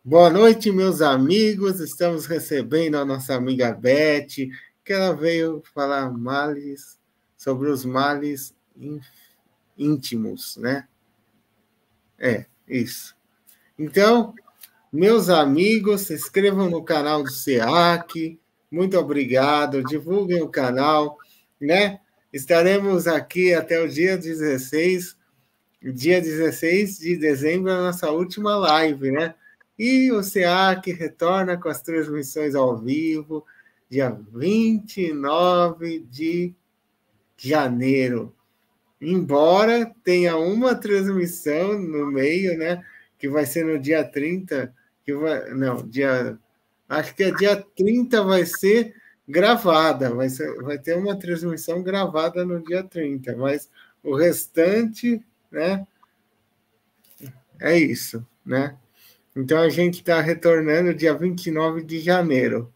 Boa noite, meus amigos. Estamos recebendo a nossa amiga Beth, que ela veio falar sobre os males íntimos, né? É, isso. Então, meus amigos, se inscrevam no canal do SEAC. Muito obrigado. Divulguem o canal, né? Estaremos aqui até o dia 16 de dezembro, a nossa última live, né? E o SEAC retorna com as transmissões ao vivo, dia 29 de janeiro. Embora tenha uma transmissão no meio, né? Que vai ser no dia 30, acho que é dia 30 vai ser gravada, vai ter uma transmissão gravada no dia 30, mas o restante, né? É isso, né? Então a gente está retornando dia 29 de janeiro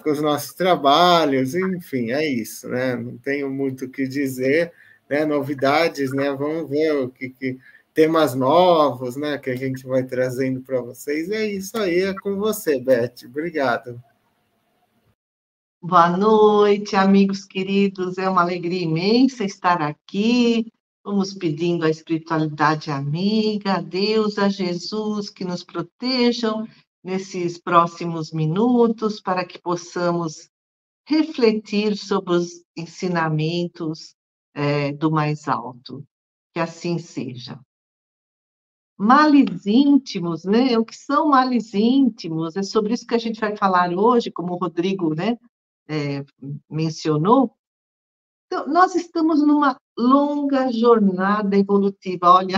com os nossos trabalhos, enfim, é isso, né? Não tenho muito o que dizer, né? Novidades, né? Vamos ver temas novos, né? Que a gente vai trazendo para vocês. É isso aí, é com você, Beth. Obrigado. Boa noite, amigos queridos. É uma alegria imensa estar aqui. Vamos pedindo à espiritualidade amiga, a Deus, a Jesus, que nos protejam nesses próximos minutos, para que possamos refletir sobre os ensinamentos do mais alto. Que assim seja. Males íntimos, né? O que são males íntimos? É sobre isso que a gente vai falar hoje, como o Rodrigo, né? Mencionou. Então, nós estamos numa longa jornada evolutiva, olha,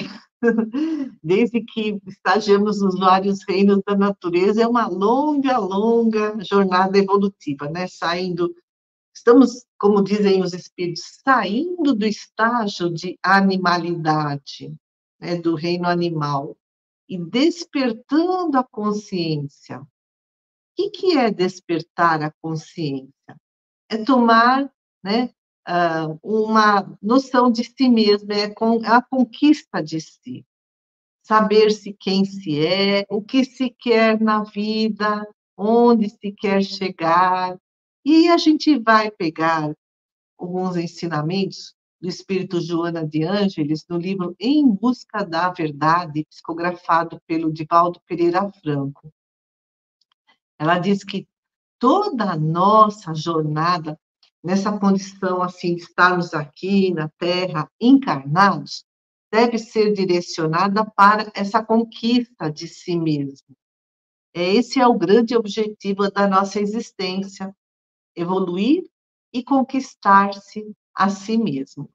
desde que estagiamos nos vários reinos da natureza, é uma longa, longa jornada evolutiva, né? Estamos, como dizem os espíritos, saindo do estágio de animalidade, né, do reino animal, e despertando a consciência. O que é despertar a consciência? É tomar, né, uma noção de si mesmo, a conquista de si, saber-se quem se é, o que se quer na vida, onde se quer chegar, e a gente vai pegar alguns ensinamentos do espírito Joana de Ângeles no livro Em Busca da Verdade, psicografado pelo Divaldo Pereira Franco. Ela diz que toda a nossa jornada nessa condição assim de estarmos aqui na Terra encarnados deve ser direcionada para essa conquista de si mesmo. Esse é o grande objetivo da nossa existência, evoluir e conquistar-se a si mesmo.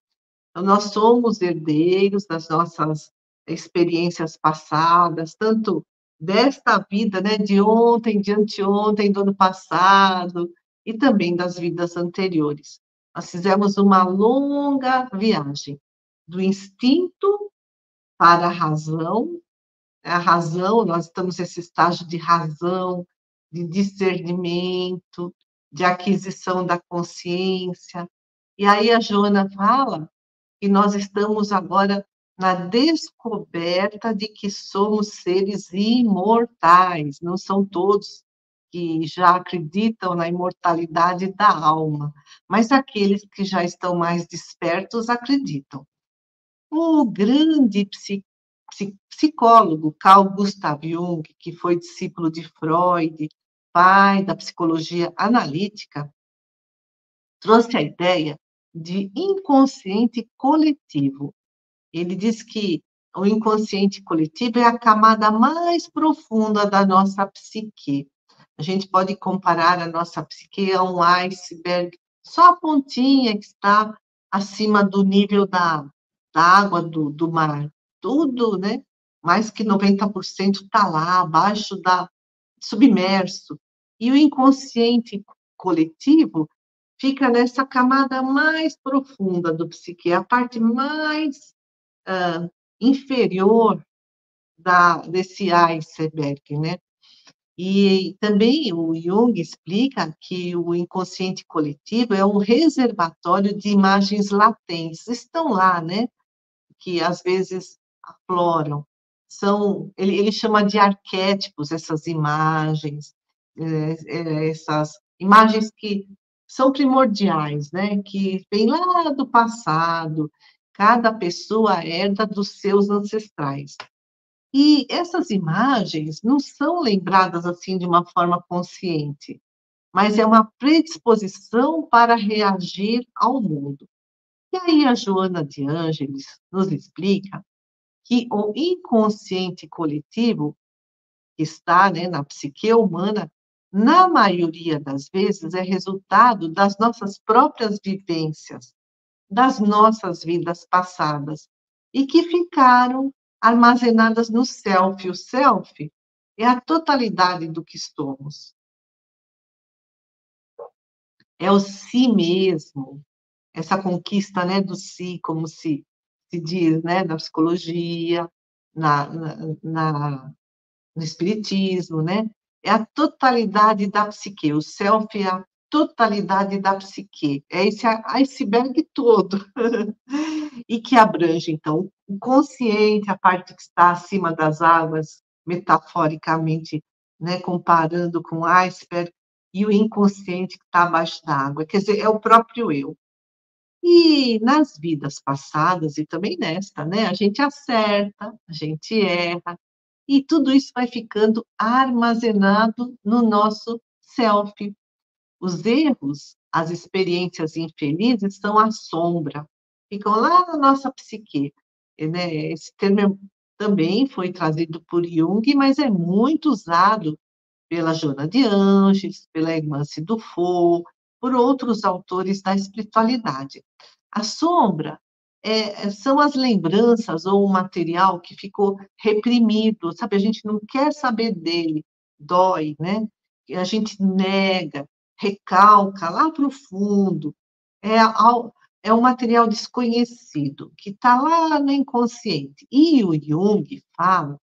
Então, nós somos herdeiros das nossas experiências passadas, tanto desta vida, né, de ontem, de anteontem, do ano passado, e também das vidas anteriores. Nós fizemos uma longa viagem do instinto para a razão, nós estamos nesse estágio de razão, de discernimento, de aquisição da consciência. E aí a Joana fala que nós estamos agora na descoberta de que somos seres imortais, não são todos que já acreditam na imortalidade da alma, mas aqueles que já estão mais despertos acreditam. O grande psicólogo Carl Gustav Jung, que foi discípulo de Freud, pai da psicologia analítica, trouxe a ideia de inconsciente coletivo. Ele diz que o inconsciente coletivo é a camada mais profunda da nossa psique. A gente pode comparar a nossa psique a um iceberg, só a pontinha que está acima do nível da água do mar. Tudo, né? Mais que 90% está lá, abaixo submerso. E o inconsciente coletivo fica nessa camada mais profunda do psique, a parte mais inferior desse iceberg, né? E também o Jung explica que o inconsciente coletivo é um reservatório de imagens latentes, estão lá, né? Que às vezes afloram. ele chama de arquétipos essas imagens, essas imagens que são primordiais, né? Que vêm lá do passado, cada pessoa herda dos seus ancestrais. E essas imagens não são lembradas assim de uma forma consciente, mas é uma predisposição para reagir ao mundo. E aí a Joana de Ângeles nos explica que o inconsciente coletivo que está, né, na psique humana, na maioria das vezes, é resultado das nossas próprias vivências, das nossas vidas passadas, e que ficaram armazenadas no self. O self é a totalidade do que somos. É o si mesmo, essa conquista, né, do si, como se diz, né, na psicologia, na, na, na no espiritismo, né? É a totalidade da psique, o self é a totalidade da psique, é esse iceberg todo, e que abrange, então, o consciente, a parte que está acima das águas, metaforicamente, né, comparando com o iceberg, e o inconsciente que está abaixo da água, quer dizer, é o próprio eu. E nas vidas passadas, e também nesta, né, a gente acerta, a gente erra, e tudo isso vai ficando armazenado no nosso self. Os erros, as experiências infelizes são a sombra, ficam lá na nossa psique, né? Esse termo também foi trazido por Jung, mas é muito usado pela Joana de Ângeles, pela Hermance Dufour, por outros autores da espiritualidade. A sombra são as lembranças ou o material que ficou reprimido, sabe? A gente não quer saber dele, dói, né? A gente nega, recalca lá para o fundo. É um material desconhecido, que está lá no inconsciente. E o Jung fala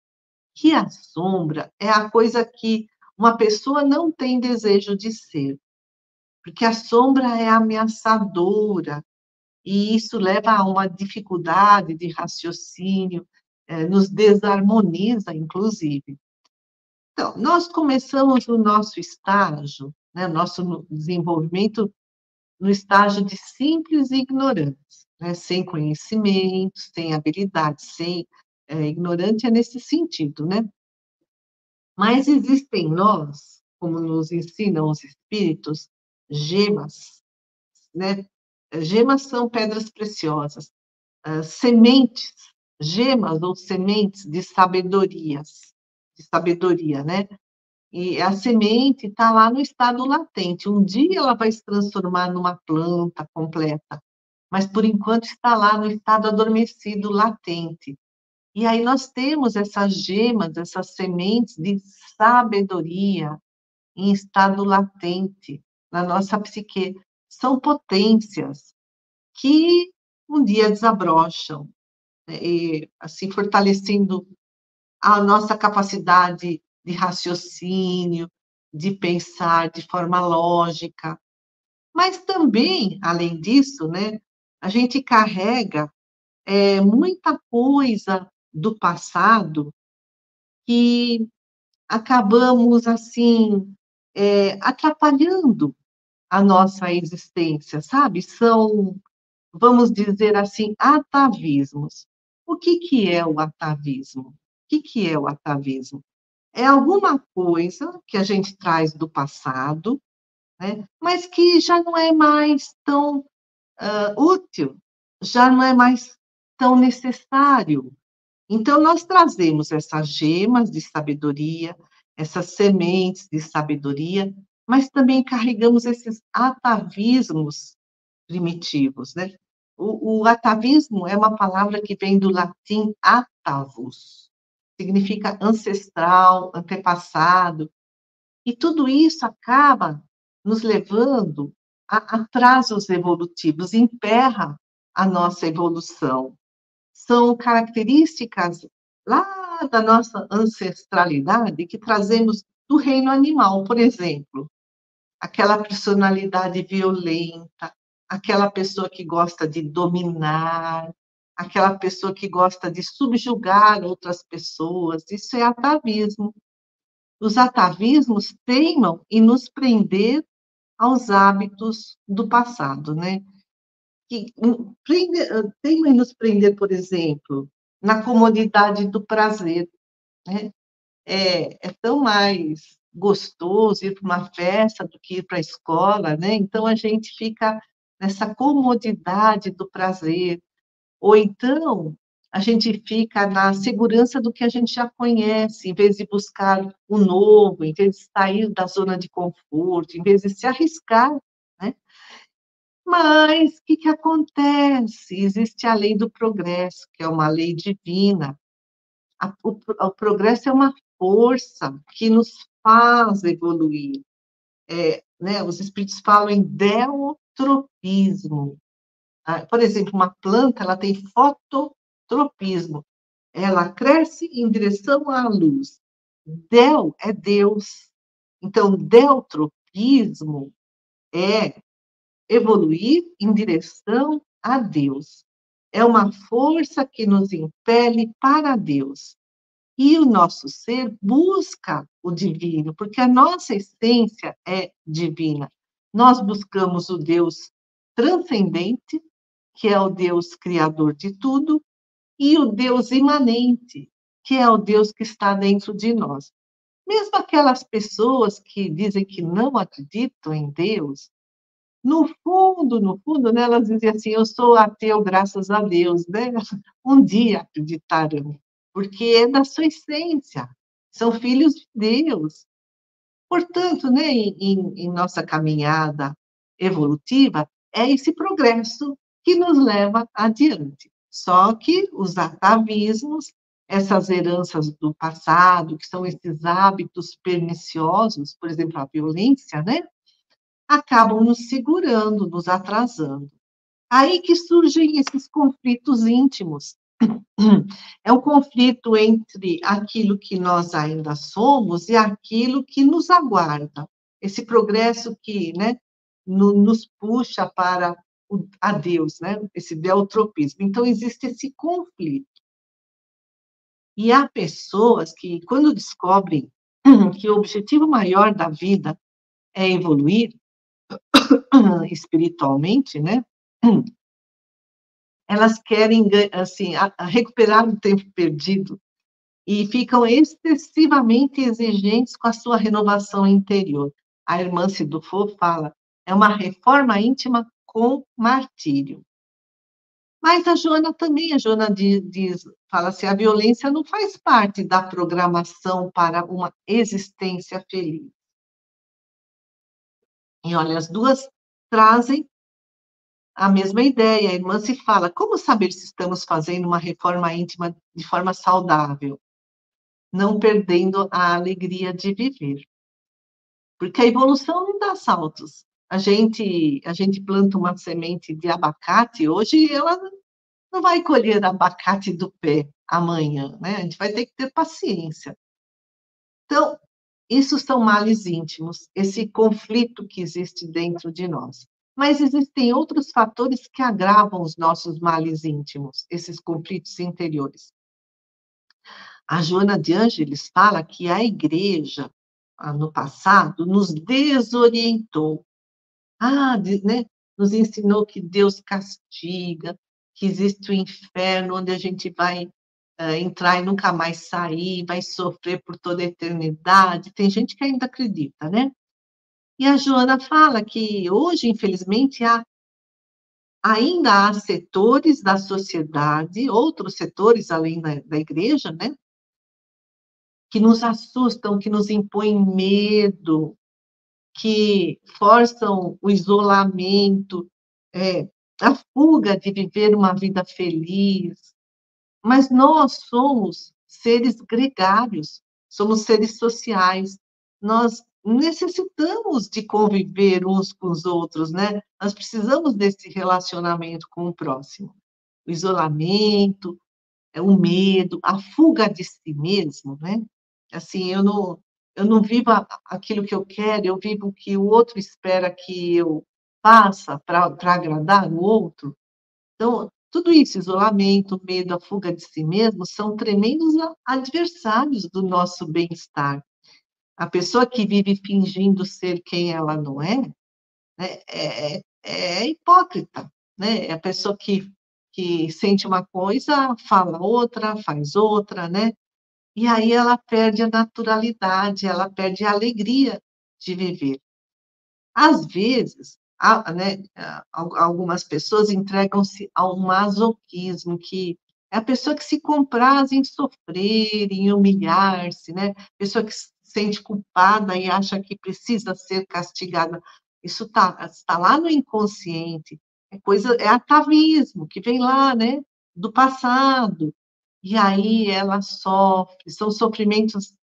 que a sombra é a coisa que uma pessoa não tem desejo de ser, porque a sombra é ameaçadora, e isso leva a uma dificuldade de raciocínio, nos desarmoniza, inclusive. Então, nós começamos o nosso estágio, né, nosso desenvolvimento no estágio de simples ignorância, né, sem conhecimento, sem habilidade, ignorante é nesse sentido, né? Mas existem nós, como nos ensinam os espíritos, gemas, né? Gemas são pedras preciosas, sementes, gemas ou sementes de sabedoria, né? E a semente está lá no estado latente. Um dia ela vai se transformar numa planta completa, mas por enquanto está lá no estado adormecido, latente. E aí nós temos essas gemas, essas sementes de sabedoria em estado latente na nossa psique. São potências que um dia desabrocham, né, e assim fortalecendo a nossa capacidade de raciocínio, de pensar de forma lógica. Mas também, além disso, né, a gente carrega muita coisa do passado que acabamos, assim, atrapalhando a nossa existência, sabe? São, vamos dizer assim, atavismos. O que que é o atavismo? O que que é o atavismo? É alguma coisa que a gente traz do passado, né? Mas que já não é mais tão útil, já não é mais tão necessário. Então, nós trazemos essas gemas de sabedoria, essas sementes de sabedoria, mas também carregamos esses atavismos primitivos, né? O atavismo é uma palavra que vem do latim atavus, significa ancestral, antepassado, e tudo isso acaba nos levando a atrasos evolutivos, emperra a nossa evolução. São características lá da nossa ancestralidade que trazemos do reino animal, por exemplo, aquela personalidade violenta, aquela pessoa que gosta de dominar, aquela pessoa que gosta de subjugar outras pessoas, isso é atavismo. Os atavismos teimam em nos prender aos hábitos do passado, né? Teimam em nos prender, por exemplo, na comodidade do prazer, né? É tão mais gostoso ir para uma festa do que ir para a escola, né? Então, a gente fica nessa comodidade do prazer, ou então a gente fica na segurança do que a gente já conhece, em vez de buscar o novo, em vez de sair da zona de conforto, em vez de se arriscar, né? Mas o que que acontece? Existe a lei do progresso, que é uma lei divina. O progresso é uma força que nos faz evoluir. Né? Os espíritos falam em deotropismo. Por exemplo, uma planta, ela tem fototropismo. Ela cresce em direção à luz. Del é Deus. Então, deotropismo é evoluir em direção a Deus. É uma força que nos impele para Deus. E o nosso ser busca o divino, porque a nossa essência é divina. Nós buscamos o Deus transcendente, que é o Deus criador de tudo, e o Deus imanente, que é o Deus que está dentro de nós. Mesmo aquelas pessoas que dizem que não acreditam em Deus, no fundo, né, elas dizem assim, eu sou ateu, graças a Deus, né? Um dia acreditarão, porque é da sua essência, são filhos de Deus. Portanto, né, em nossa caminhada evolutiva, é esse progresso que nos leva adiante. Só que os atavismos, essas heranças do passado, que são esses hábitos perniciosos, por exemplo, a violência, né? Acabam nos segurando, nos atrasando. Aí que surgem esses conflitos íntimos. É um conflito entre aquilo que nós ainda somos e aquilo que nos aguarda. Esse progresso que, né, nos puxa para a Deus, né? Esse deotropismo. Então, existe esse conflito. E há pessoas que, quando descobrem que o objetivo maior da vida é evoluir, espiritualmente, né? Elas querem assim recuperar o tempo perdido e ficam excessivamente exigentes com a sua renovação interior. A irmã Cidufo fala, é uma reforma íntima com martírio. Mas a Joana também, fala assim, a violência não faz parte da programação para uma existência feliz. E olha, as duas trazem a mesma ideia. A irmã se fala, como saber se estamos fazendo uma reforma íntima de forma saudável, não perdendo a alegria de viver? Porque a evolução não dá saltos. A gente planta uma semente de abacate hoje, ela não vai colher abacate do pé amanhã, né? A gente vai ter que ter paciência. Então, isso são males íntimos, esse conflito que existe dentro de nós. Mas existem outros fatores que agravam os nossos males íntimos, esses conflitos interiores. A Joana de Ângeles fala que a igreja, no passado, nos desorientou. Né? Nos ensinou que Deus castiga, que existe o inferno, onde a gente vai entrar e nunca mais sair, vai sofrer por toda a eternidade. Tem gente que ainda acredita, né? E a Joana fala que hoje, infelizmente, ainda há setores da sociedade, outros setores além da igreja, né? Que nos assustam, que nos impõem medo, que forçam o isolamento, a fuga de viver uma vida feliz. Mas nós somos seres gregários, somos seres sociais. Nós necessitamos de conviver uns com os outros, né? Nós precisamos desse relacionamento com o próximo. O isolamento, o medo, a fuga de si mesmo, né? Assim, eu não vivo aquilo que eu quero, eu vivo o que o outro espera que eu faça para agradar o outro. Então, Tudo isso, isolamento, medo, a fuga de si mesmo, são tremendos adversários do nosso bem-estar. A pessoa que vive fingindo ser quem ela não é, né, é hipócrita, né? É a pessoa que sente uma coisa, fala outra, faz outra, né? E aí ela perde a naturalidade, ela perde a alegria de viver. Às vezes, né, algumas pessoas entregam-se ao masoquismo, que é a pessoa que se compraz em sofrer, em humilhar-se, né? Pessoa que se sente culpada e acha que precisa ser castigada. Isso está lá no inconsciente, é atavismo, que vem lá, né, do passado. E aí ela sofre, são sofrimentos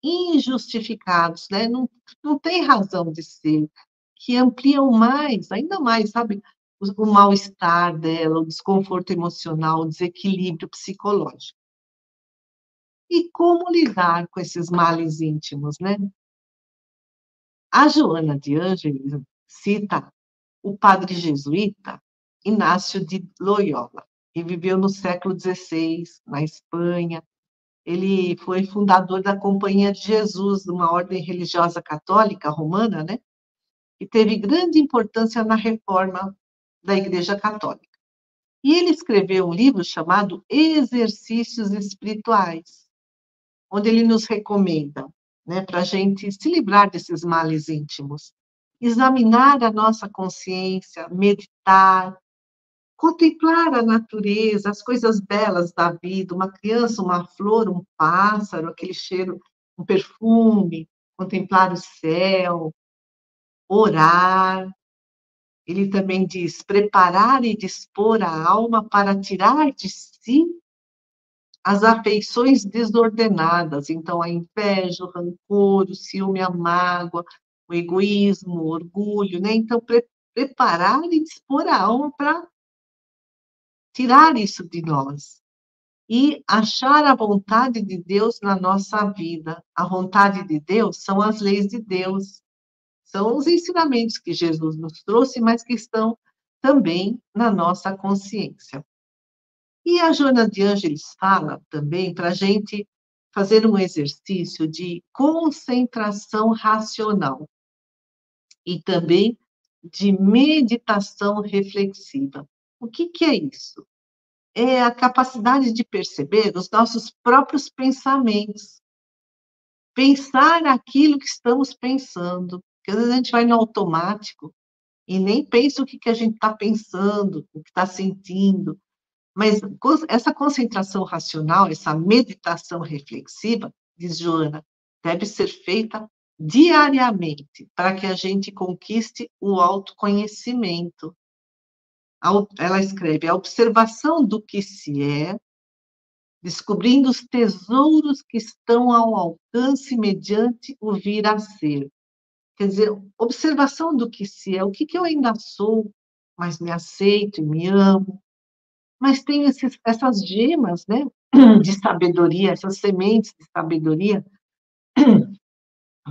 injustificados, né? Não tem razão de ser, que ampliam mais, ainda mais, sabe, o mal-estar dela, o desconforto emocional, o desequilíbrio psicológico. E como lidar com esses males íntimos, né? A Joana de Ângeles cita o padre jesuíta Inácio de Loyola, que viveu no século XVI, na Espanha. Ele foi fundador da Companhia de Jesus, de uma ordem religiosa católica romana, né? E teve grande importância na reforma da Igreja Católica. E ele escreveu um livro chamado Exercícios Espirituais, onde ele nos recomenda, né, para a gente se livrar desses males íntimos, examinar a nossa consciência, meditar, contemplar a natureza, as coisas belas da vida, uma criança, uma flor, um pássaro, aquele cheiro, um perfume, contemplar o céu, orar. Ele também diz: preparar e dispor a alma para tirar de si as afeições desordenadas, então a inveja, o rancor, o ciúme, a mágoa, o egoísmo, o orgulho, né? Então, preparar e dispor a alma para tirar isso de nós e achar a vontade de Deus na nossa vida. A vontade de Deus são as leis de Deus, são os ensinamentos que Jesus nos trouxe, mas que estão também na nossa consciência. E a Joana de Ângeles fala também para a gente fazer um exercício de concentração racional e também de meditação reflexiva. O que é isso? É a capacidade de perceber os nossos próprios pensamentos, pensar aquilo que estamos pensando, porque às vezes a gente vai no automático e nem pensa o que a gente está pensando, o que está sentindo, mas essa concentração racional, essa meditação reflexiva, diz Joana, deve ser feita diariamente, para que a gente conquiste o autoconhecimento. Ela escreve: a observação do que se é, descobrindo os tesouros que estão ao alcance mediante o vir a ser. Quer dizer, observação do que se é, o que eu ainda sou, mas me aceito e me amo. Mas tem essas gemas, né, de sabedoria, essas sementes de sabedoria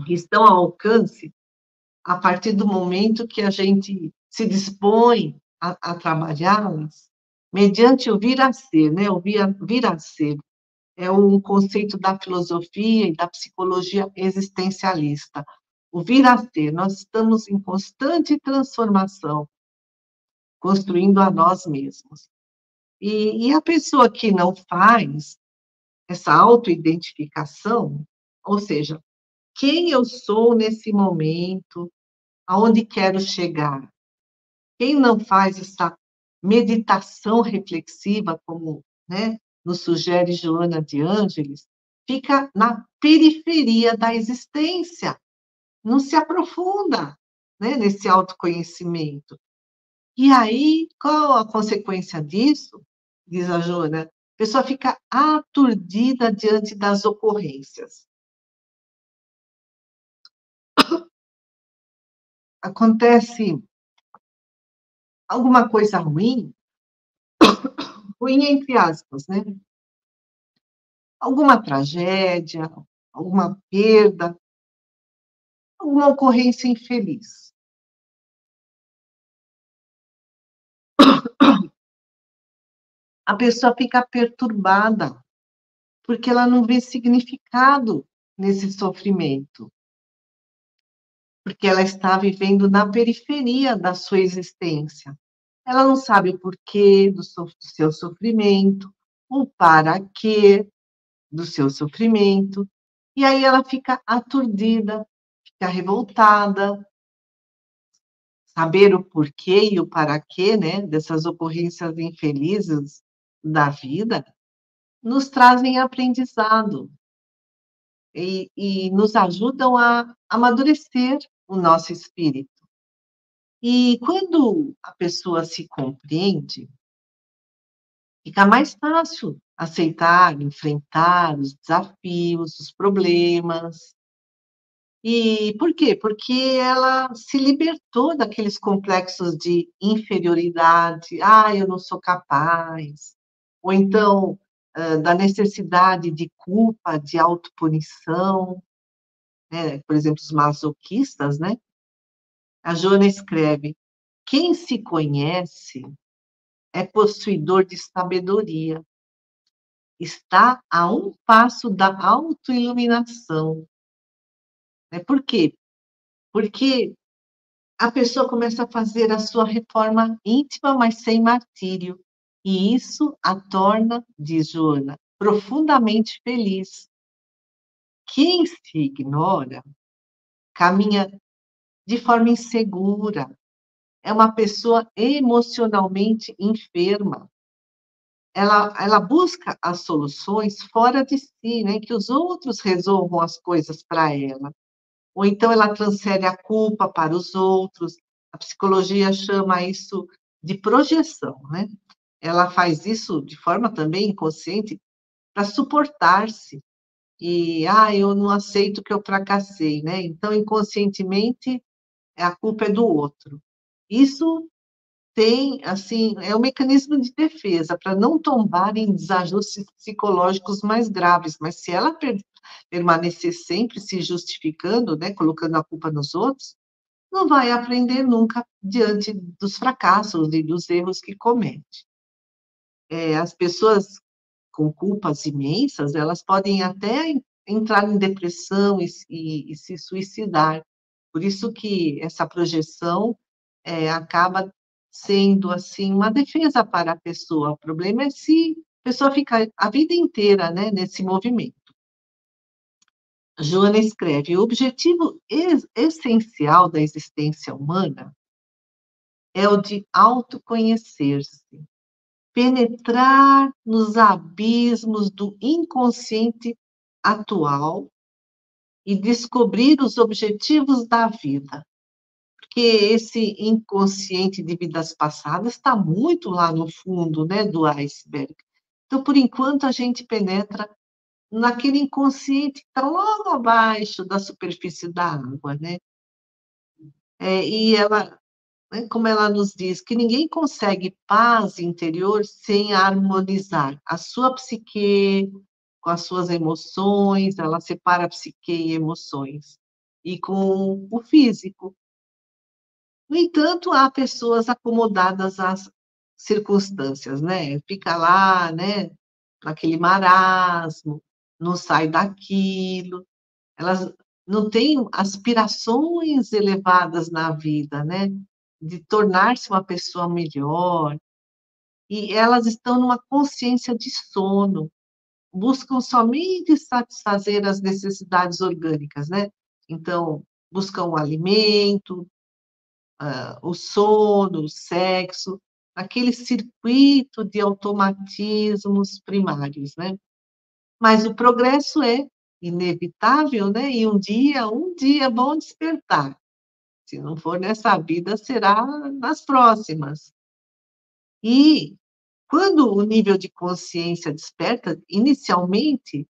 que estão ao alcance a partir do momento que a gente se dispõe a trabalhá-las, mediante o vir a ser, né, o vir a ser. É um conceito da filosofia e da psicologia existencialista. O vir a ser, nós estamos em constante transformação, construindo a nós mesmos. E a pessoa que não faz essa autoidentificação, ou seja, quem eu sou nesse momento, aonde quero chegar, quem não faz essa meditação reflexiva, como, né, nos sugere Joana de Ângeles, fica na periferia da existência, não se aprofunda, né, nesse autoconhecimento. E aí, qual a consequência disso? Diz a Joana, a pessoa fica aturdida diante das ocorrências. Acontece alguma coisa ruim, ruim entre aspas, né? Alguma tragédia, alguma perda, alguma ocorrência infeliz. a pessoa fica perturbada, porque ela não vê significado nesse sofrimento, porque ela está vivendo na periferia da sua existência. Ela não sabe o porquê do seu sofrimento, o para quê do seu sofrimento, e aí ela fica aturdida, fica revoltada. Saber o porquê e o para quê, né, dessas ocorrências infelizes da vida, nos trazem aprendizado e nos ajudam a amadurecer o nosso espírito. E quando a pessoa se compreende, fica mais fácil aceitar, enfrentar os desafios, os problemas. E por quê? Porque ela se libertou daqueles complexos de inferioridade. Ah, eu não sou capaz. Ou então, da necessidade de culpa, de autopunição, né? Por exemplo, os masoquistas, né? A Joana escreve: quem se conhece é possuidor de sabedoria, está a um passo da autoiluminação. Né? Por quê? Porque a pessoa começa a fazer a sua reforma íntima, mas sem martírio. E isso a torna, diz Joana, profundamente feliz. Quem se ignora caminha de forma insegura, é uma pessoa emocionalmente enferma. Ela busca as soluções fora de si, né? Que os outros resolvam as coisas para ela. Ou então ela transfere a culpa para os outros. A psicologia chama isso de projeção, né? Ela faz isso de forma também inconsciente para suportar-se. E, eu não aceito que eu fracassei, né? Então, inconscientemente, a culpa é do outro. Isso tem, assim, é um mecanismo de defesa para não tombar em desajustes psicológicos mais graves, mas se ela permanecer sempre se justificando, né, colocando a culpa nos outros, não vai aprender nunca diante dos fracassos e dos erros que comete. As pessoas com culpas imensas, elas podem até entrar em depressão e se suicidar. Por isso que essa projeção acaba sendo, assim, uma defesa para a pessoa. O problema é se a pessoa ficar a vida inteira, né, nesse movimento. Joana escreve: o objetivo essencial da existência humana é o de autoconhecer-se, penetrar nos abismos do inconsciente atual e descobrir os objetivos da vida. Porque esse inconsciente de vidas passadas está muito lá no fundo, né, do iceberg. Então, por enquanto, a gente penetra naquele inconsciente que está logo abaixo da superfície da água, né? E ela, né, como ela nos diz, que ninguém consegue paz interior sem harmonizar a sua psique com as suas emoções, ela separa psique e emoções, e com o físico. No entanto, há pessoas acomodadas às circunstâncias, né? Fica lá, né, naquele marasmo, não sai daquilo, elas não têm aspirações elevadas na vida, né? De tornar-se uma pessoa melhor, e elas estão numa consciência de sono, buscam somente satisfazer as necessidades orgânicas, né? Então, buscam o alimento, o sono, o sexo, aquele circuito de automatismos primários, né? Mas o progresso é inevitável, né? E um dia vão despertar. Se não for nessa vida, será nas próximas. E quando o nível de consciência desperta, inicialmente,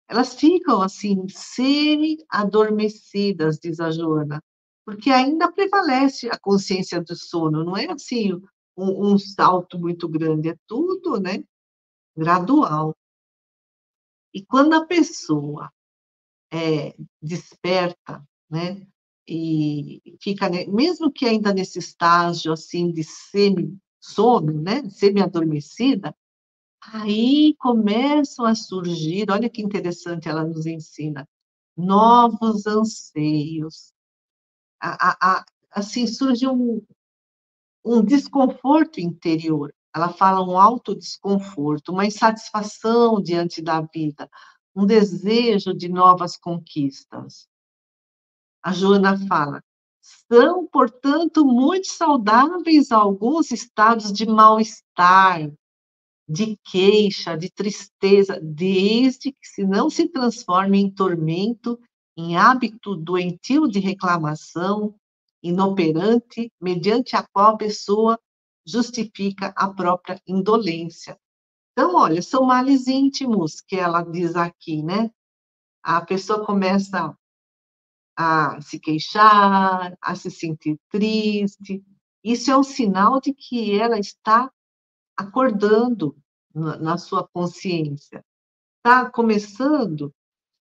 elas ficam assim, semi-adormecidas, diz a Joana, porque ainda prevalece a consciência do sono, não é assim um salto muito grande, é tudo, né, gradual. E quando a pessoa desperta, né, e fica, né, mesmo que ainda nesse estágio assim de semi-sono, né, semi-adormecida, Aí começam a surgir, olha que interessante, ela nos ensina, novos anseios. Assim, surge um desconforto interior. Ela fala um autodesconforto, uma insatisfação diante da vida, um desejo de novas conquistas. A Joana fala: são, portanto, muito saudáveis alguns estados de mal-estar, de queixa, de tristeza, desde que se não se transforme em tormento, em hábito doentio de reclamação, inoperante, mediante a qual a pessoa justifica a própria indolência. Então, olha, são males íntimos que ela diz aqui, né? A pessoa começa a se queixar, a se sentir triste. Isso é um sinal de que ela está acordando na sua consciência, está começando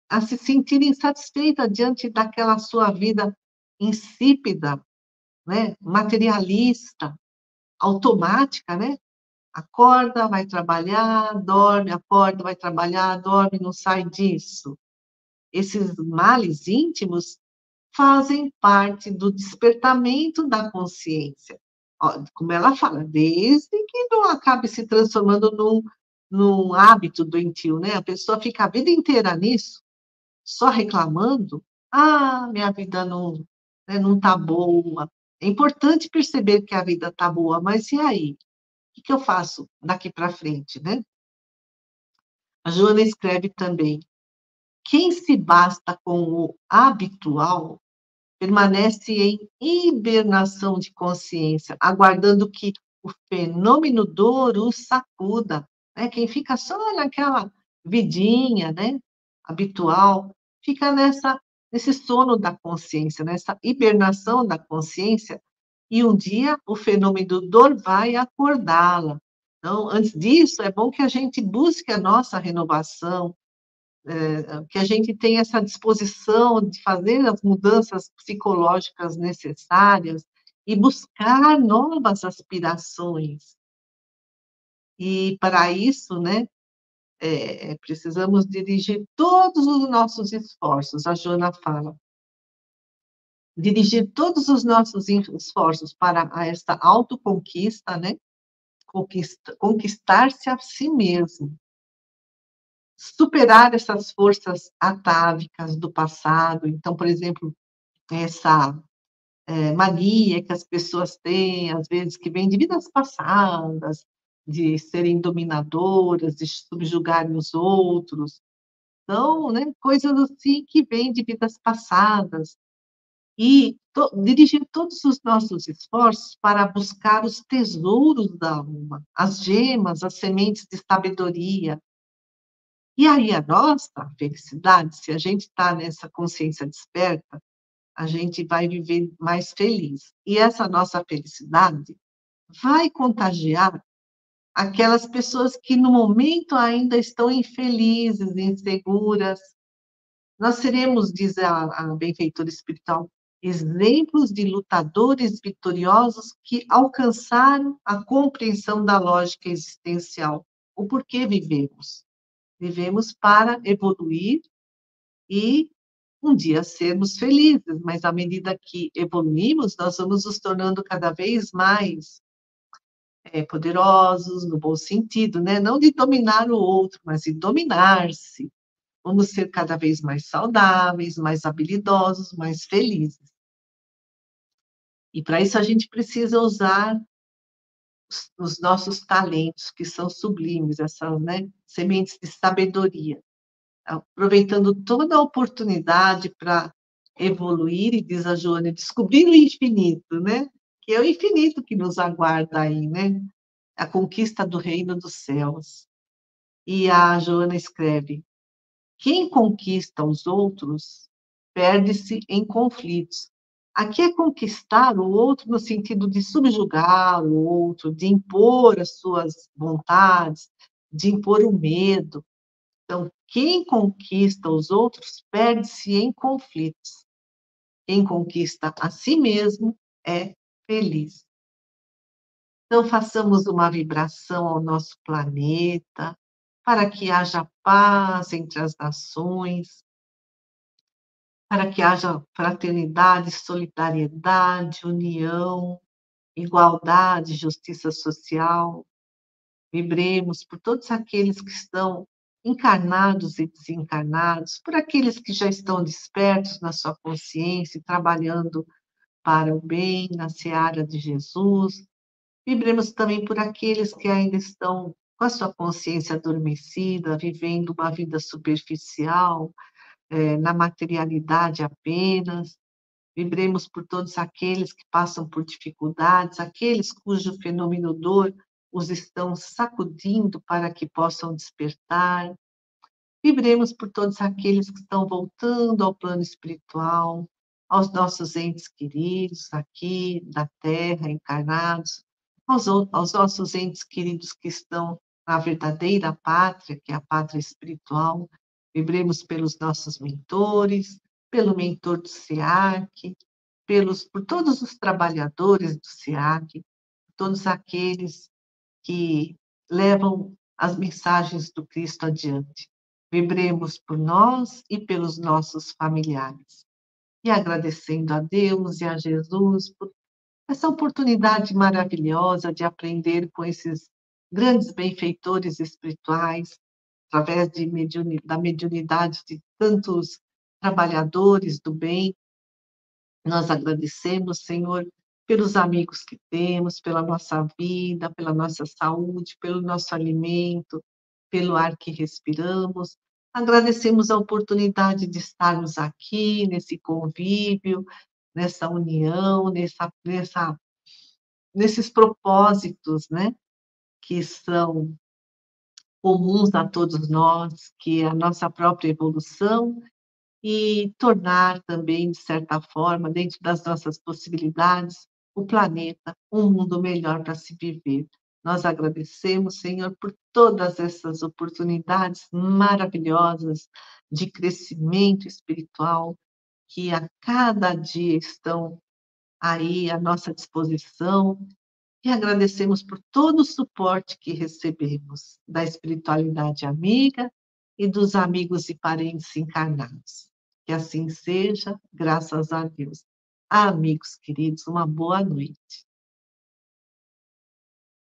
a se sentir insatisfeita diante daquela sua vida insípida, né, materialista, automática, né? Acorda, vai trabalhar, dorme, acorda, vai trabalhar, dorme, não sai disso. Esses males íntimos fazem parte do despertamento da consciência. Ó, como ela fala, desde que não acabe se transformando num hábito doentio, né? A pessoa fica a vida inteira nisso, só reclamando. Ah, minha vida não, né, não tá boa. É importante perceber que a vida tá boa, mas e aí? O que eu faço daqui para frente, né? A Joana escreve também: quem se basta com o habitual permanece em hibernação de consciência, aguardando que o fenômeno dor o sacuda, né? Quem fica só naquela vidinha, né, habitual, fica nesse sono da consciência, nessa hibernação da consciência, e um dia o fenômeno dor vai acordá-la. Então, antes disso, é bom que a gente busque a nossa renovação, que a gente tenha essa disposição de fazer as mudanças psicológicas necessárias e buscar novas aspirações. E para isso, né, precisamos dirigir todos os nossos esforços, a Joana fala, dirigir todos os nossos esforços para esta autoconquista, né, conquistar-se a si mesmo, superar essas forças atávicas do passado. Então, por exemplo, essa mania que as pessoas têm, às vezes, que vem de vidas passadas, de serem dominadoras, de subjugarem os outros. Então, né, coisas assim que vêm de vidas passadas. E dirigir todos os nossos esforços para buscar os tesouros da alma, as gemas, as sementes de sabedoria. E aí a nossa felicidade, se a gente está nessa consciência desperta, a gente vai viver mais feliz. E essa nossa felicidade vai contagiar aquelas pessoas que no momento ainda estão infelizes, inseguras. Nós seremos, diz a benfeitora espiritual, exemplos de lutadores vitoriosos que alcançaram a compreensão da lógica existencial. O porquê vivemos? Vivemos para evoluir e um dia sermos felizes, mas à medida que evoluímos, nós vamos nos tornando cada vez mais poderosos, no bom sentido, né? Não de dominar o outro, mas de dominar-se. Vamos ser cada vez mais saudáveis, mais habilidosos, mais felizes. E para isso a gente precisa usar os nossos talentos, que são sublimes, essas, né, sementes de sabedoria, aproveitando toda a oportunidade para evoluir, e diz a Joana, descobrir o infinito, né? Que é o infinito que nos aguarda aí, né? A conquista do reino dos céus. E a Joana escreve: quem conquista os outros perde-se em conflitos. Aqui é conquistar o outro no sentido de subjugar o outro, de impor as suas vontades, de impor o medo. Então, quem conquista os outros perde-se em conflitos. Quem conquista a si mesmo é feliz. Então, façamos uma vibração ao nosso planeta, para que haja paz entre as nações, para que haja fraternidade, solidariedade, união, igualdade, justiça social. Vibremos por todos aqueles que estão encarnados e desencarnados, por aqueles que já estão despertos na sua consciência e trabalhando para o bem, na seara de Jesus. Vibremos também por aqueles que ainda estão com a sua consciência adormecida, vivendo uma vida superficial, na materialidade apenas. Vibremos por todos aqueles que passam por dificuldades, aqueles cujo fenômeno dor os estão sacudindo para que possam despertar. Vibremos por todos aqueles que estão voltando ao plano espiritual, aos nossos entes queridos aqui da Terra, encarnados, aos nossos entes queridos que estão na verdadeira pátria, que é a pátria espiritual. Vibremos pelos nossos mentores, pelo mentor do SEAC, por todos os trabalhadores do SEAC, todos aqueles que levam as mensagens do Cristo adiante. Vibremos por nós e pelos nossos familiares. E agradecendo a Deus e a Jesus por essa oportunidade maravilhosa de aprender com esses grandes benfeitores espirituais, através da mediunidade de tantos trabalhadores do bem. Nós agradecemos, Senhor, pelos amigos que temos, pela nossa vida, pela nossa saúde, pelo nosso alimento, pelo ar que respiramos. Agradecemos a oportunidade de estarmos aqui nesse convívio, nessa união, nesses propósitos, né, que são comuns a todos nós, que é a nossa própria evolução e tornar também, de certa forma, dentro das nossas possibilidades, o planeta um mundo melhor para se viver. Nós agradecemos, Senhor, por todas essas oportunidades maravilhosas de crescimento espiritual que a cada dia estão aí à nossa disposição e agradecemos por todo o suporte que recebemos da espiritualidade amiga e dos amigos e parentes encarnados. Que assim seja, graças a Deus. Amigos queridos, uma boa noite.